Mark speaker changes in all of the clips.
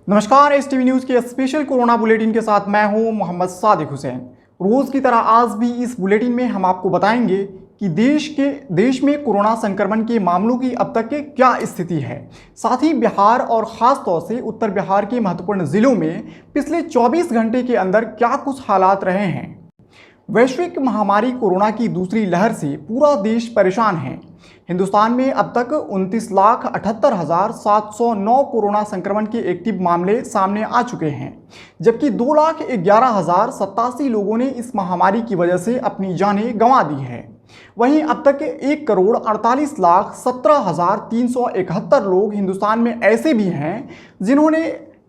Speaker 1: नमस्कार, S TV news के special corona bulletin के साथ मैं हूं मोहम्मद सादिक हुसैन। रोज़ की तरह आज भी इस बुलेटिन में हम आपको बताएंगे कि देश में कोरोना संक्रमण के मामलों की अब तक के क्या स्थिति है। साथ ही बिहार और ख़ास तौर से उत्तर बिहार के महत्वपूर्ण ज़िलों में पिछले 24 घंटे के अंदर क्या कुछ हालात रहे हैं। वैश्विक महामारी कोरोना की दूसरी लहर से पूरा देश परेशान है। हिंदुस्तान में अब तक 29,78,709 कोरोना संक्रमण के एक्टिव मामले सामने आ चुके हैं, जबकि 2,11,087 लोगों ने इस महामारी की वजह से अपनी जानें गंवा दी है। वहीं अब तक 1,48,17,371 लोग हिंदुस्तान में ऐसे भी हैं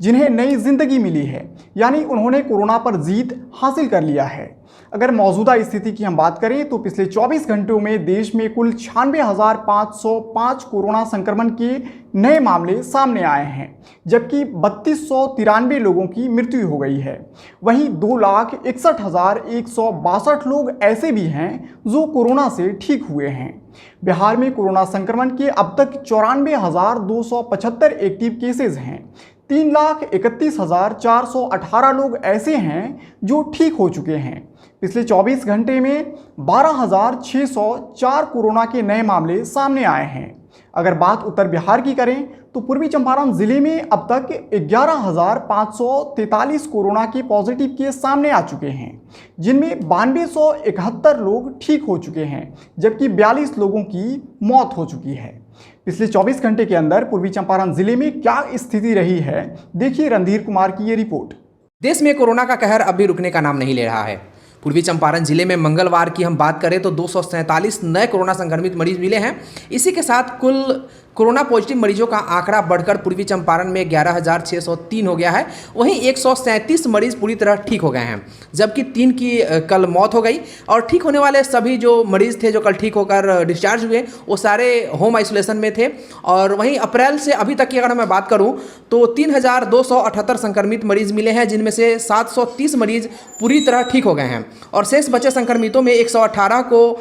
Speaker 1: जिन्हें नई जिंदगी मिली है, यानी उन्होंने कोरोना पर जीत हासिल कर लिया है। अगर मौजूदा स्थिति की हम बात करें तो पिछले 24 घंटों में देश में कुल 96,505 कोरोना संक्रमण के नए मामले सामने आए हैं, जबकि 3,293 लोगों की मृत्यु हो गई है। वहीं 2,61,162 लोग ऐसे भी हैं जो कोरोना से ठीक हुए हैं। बिहार में कोरोना संक्रमण के अब तक 94,275 एक्टिव केसेज हैं। 3,31,418 लोग ऐसे हैं जो ठीक हो चुके हैं। पिछले 24 घंटे में 12,604 कोरोना के नए मामले सामने आए हैं। अगर बात उत्तर बिहार की करें तो पूर्वी चंपारण जिले में अब तक 11,543 कोरोना के पॉजिटिव केस सामने आ चुके हैं, जिनमें 9271 लोग ठीक हो चुके हैं, जबकि 42 लोगों की मौत हो चुकी है। पिछले 24 घंटे के अंदर पूर्वी चंपारण जिले में क्या स्थिति रही है, देखिए रणधीर कुमार की ये रिपोर्ट।
Speaker 2: देश में कोरोना का कहर अब भी रुकने का नाम नहीं ले रहा है। पूर्वी चंपारण जिले में मंगलवार की हम बात करें तो 247 नए कोरोना संक्रमित मरीज मिले हैं। इसी के साथ कुल कोरोना पॉजिटिव मरीजों का आंकड़ा बढ़कर पूर्वी चंपारण में 11,603 हो गया है। वहीं 137 मरीज पूरी तरह ठीक हो गए हैं, जबकि 3 की कल मौत हो गई। और ठीक होने वाले सभी जो मरीज थे जो कल ठीक होकर डिस्चार्ज हुए वो सारे होम आइसोलेशन में थे। और वहीं अप्रैल से अभी तक की अगर मैं बात करूं तो 3,278 संक्रमित मरीज मिले हैं, जिनमें से 730 मरीज पूरी तरह ठीक हो गए हैं। और शेष बचे संक्रमितों में 118 को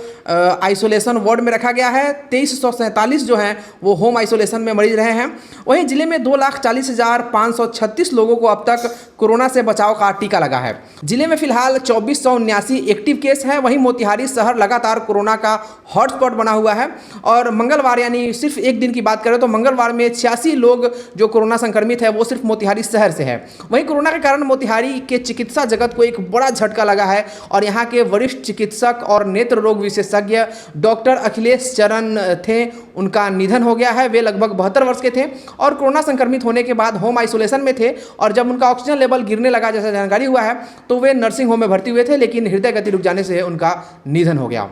Speaker 2: आइसोलेशन वार्ड में रखा गया है। 2347 जो हैं वो होम आइसोलेशन में मरीज रहे हैं। वहीं जिले में 2,40,536 लोगों को अब तक कोरोना से बचाव का टीका लगा है। जिले में फिलहाल 2,479 एक्टिव केस हैं। वहीं मोतिहारी शहर लगातार कोरोना का हॉटस्पॉट बना हुआ है। और मंगलवार यानी सिर्फ एक दिन की बात करें तो मंगलवार में 86 लोग जो कोरोना संक्रमित है वो सिर्फ मोतिहारी शहर से है। वहीं कोरोना के कारण मोतिहारी के चिकित्सा जगत को एक बड़ा झटका लगा है और यहाँ के वरिष्ठ चिकित्सक और नेत्र रोग विशेषज्ञ डॉक्टर अखिलेश चरण थे, उनका निधन हो गया है। वे लगभग 72 वर्ष के थे और कोरोना संक्रमित होने के बाद होम आइसोलेशन में थे। और जब उनका ऑक्सीजन लेवल गिरने लगा, जैसा जानकारी हुआ है, तो वे नर्सिंग होम में भर्ती हुए थे, लेकिन हृदय गति रुक जाने से उनका निधन हो गया।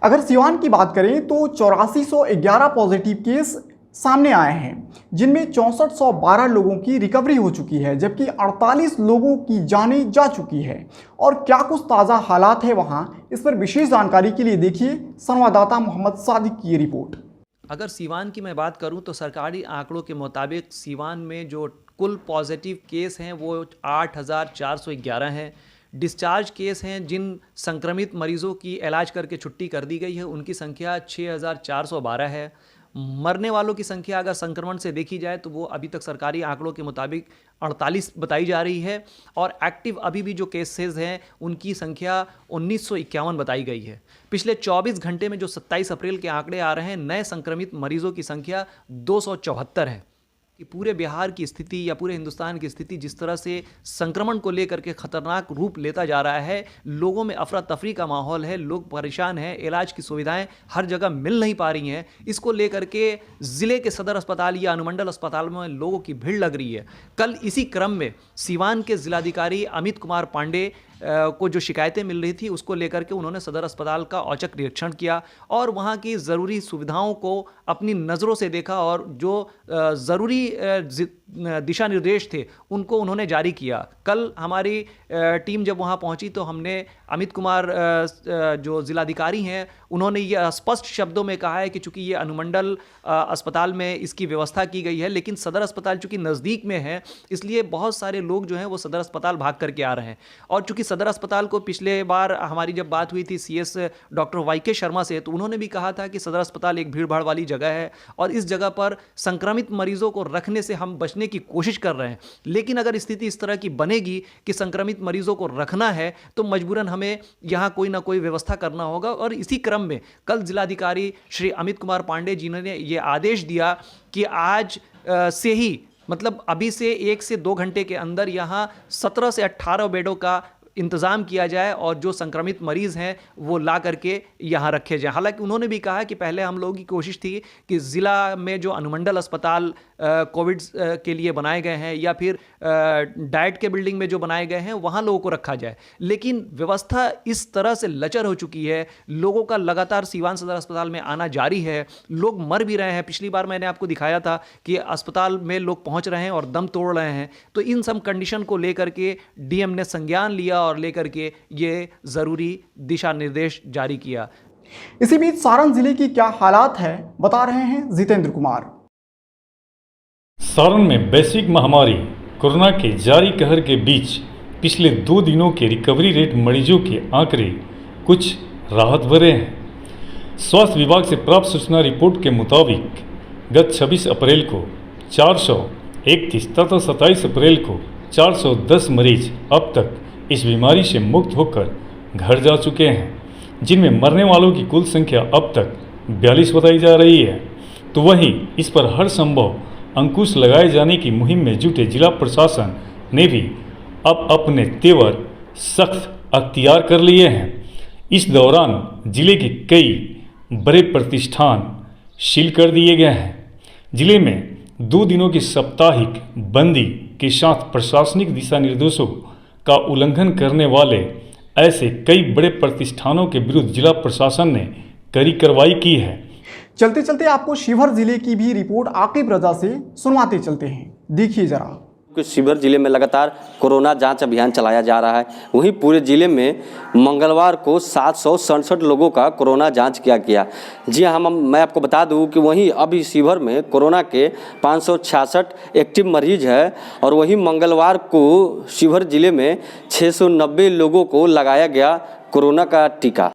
Speaker 1: अगर सिवान की बात करें तो 8411 पॉजिटिव केस सामने आए हैं, जिनमें 6412 लोगों की रिकवरी हो चुकी है, जबकि 48 लोगों की जानें जा चुकी है। और क्या कुछ ताज़ा हालात है वहां, इस पर विशेष जानकारी के लिए देखिए संवाददाता मोहम्मद सादिक की ये रिपोर्ट।
Speaker 3: अगर सीवान की मैं बात करूं तो सरकारी आंकड़ों के मुताबिक सीवान में जो कुल पॉजिटिव केस हैं वो 8,411 हैं। डिस्चार्ज केस हैं, जिन संक्रमित मरीजों की इलाज करके छुट्टी कर दी गई है उनकी संख्या 6,412 है। मरने वालों की संख्या अगर संक्रमण से देखी जाए तो वो अभी तक सरकारी आंकड़ों के मुताबिक 48 बताई जा रही है। और एक्टिव अभी भी जो केसेस हैं उनकी संख्या 1951 बताई गई है। पिछले 24 घंटे में जो 27 अप्रैल के आंकड़े आ रहे हैं, नए संक्रमित मरीजों की संख्या 274 है। कि पूरे बिहार की स्थिति या पूरे हिंदुस्तान की स्थिति जिस तरह से संक्रमण को लेकर के खतरनाक रूप लेता जा रहा है, लोगों में अफरा तफरी का माहौल है, लोग परेशान हैं, इलाज की सुविधाएं हर जगह मिल नहीं पा रही हैं। इसको लेकर के ज़िले के सदर अस्पताल या अनुमंडल अस्पताल में लोगों की भीड़ लग रही है। कल इसी क्रम में सीवान के जिलाधिकारी अमित कुमार पांडे को जो शिकायतें मिल रही थी उसको लेकर के उन्होंने सदर अस्पताल का औचक निरीक्षण किया और वहाँ की ज़रूरी सुविधाओं को अपनी नज़रों से देखा और जो ज़रूरी दिशा निर्देश थे उनको उन्होंने जारी किया। कल हमारी टीम जब वहाँ पहुँची तो हमने अमित कुमार जो जिलाधिकारी हैं उन्होंने ये स्पष्ट शब्दों में कहा है कि चूंकि ये अनुमंडल अस्पताल में इसकी व्यवस्था की गई है, लेकिन सदर अस्पताल चूंकि नज़दीक में है इसलिए बहुत सारे लोग जो हैं वो सदर अस्पताल भाग करके आ रहे हैं। और चूंकि सदर अस्पताल को पिछले बार हमारी जब बात हुई थी CS डॉक्टर YK शर्मा से, तो उन्होंने भी कहा था कि सदर अस्पताल एक भीड़ भाड़ वाली जगह है और इस जगह पर संक्रमित मरीजों को रखने से हम बचने की कोशिश कर रहे हैं। लेकिन अगर स्थिति इस तरह की बनेगी कि संक्रमित मरीजों को रखना है तो मजबूरन हमें यहाँ कोई ना कोई व्यवस्था करना होगा। और इसी क्रम में कल जिलाधिकारी श्री अमित कुमार पांडे जी ने ये आदेश दिया कि आज से ही, मतलब अभी से 1 से 2 घंटे के अंदर यहाँ 17 से 18 बेडों का इंतज़ाम किया जाए और जो संक्रमित मरीज़ हैं वो ला करके यहाँ रखे जाएं। हालांकि उन्होंने भी कहा कि पहले हम लोगों की कोशिश थी कि ज़िला में जो अनुमंडल अस्पताल कोविड के लिए बनाए गए हैं या फिर डाइट के बिल्डिंग में जो बनाए गए हैं वहाँ लोगों को रखा जाए, लेकिन व्यवस्था इस तरह से लचर हो चुकी है, लोगों का लगातार सीवान सदर अस्पताल में आना जारी है, लोग मर भी रहे हैं। पिछली बार मैंने आपको दिखाया था कि अस्पताल में लोग पहुँच रहे हैं और दम तोड़ रहे हैं। तो इन सब कंडीशन को लेकर के DM ने संज्ञान लिया और लेकर के ये ज़रूरी दिशा निर्देश जारी किया।
Speaker 1: इसी बीच सारण जिले की क्या हालात है बता रहे हैं जितेंद्र कुमार।
Speaker 4: सारण में वैश्विक महामारी कोरोना के जारी कहर के बीच पिछले 2 दिनों के रिकवरी रेट मरीजों के आंकड़े कुछ राहत भरे हैं। स्वास्थ्य विभाग से प्राप्त सूचना रिपोर्ट के मुताबिक गत 26 अप्रैल को 431 तथा 27 अप्रैल को 410 मरीज अब तक इस बीमारी से मुक्त होकर घर जा चुके हैं, जिनमें मरने वालों की कुल संख्या अब तक 42 बताई जा रही है। तो वहीं इस पर हर संभव अंकुश लगाए जाने की मुहिम में जुटे जिला प्रशासन ने भी अब अपने तेवर सख्त अख्तियार कर लिए हैं। इस दौरान जिले के कई बड़े प्रतिष्ठान सील कर दिए गए हैं। जिले में 2 दिनों की साप्ताहिक बंदी के साथ प्रशासनिक दिशा निर्देशों का उल्लंघन करने वाले ऐसे कई बड़े प्रतिष्ठानों के विरुद्ध जिला प्रशासन ने कड़ी कार्रवाई की है।
Speaker 1: चलते चलते आपको शिवहर जिले की भी रिपोर्ट आकिब रजा से सुनवाते चलते हैं, देखिए जरा।
Speaker 5: शिवहर जिले में लगातार कोरोना जांच अभियान चलाया जा रहा है। वहीं पूरे जिले में मंगलवार को 767 लोगों का कोरोना जांच किया गया। जी हाँ, मैं आपको बता दूं कि वहीं अभी शिवहर में कोरोना के 566 एक्टिव मरीज है और वहीं मंगलवार को शिवहर जिले में 690 लोगों को लगाया गया कोरोना का टीका।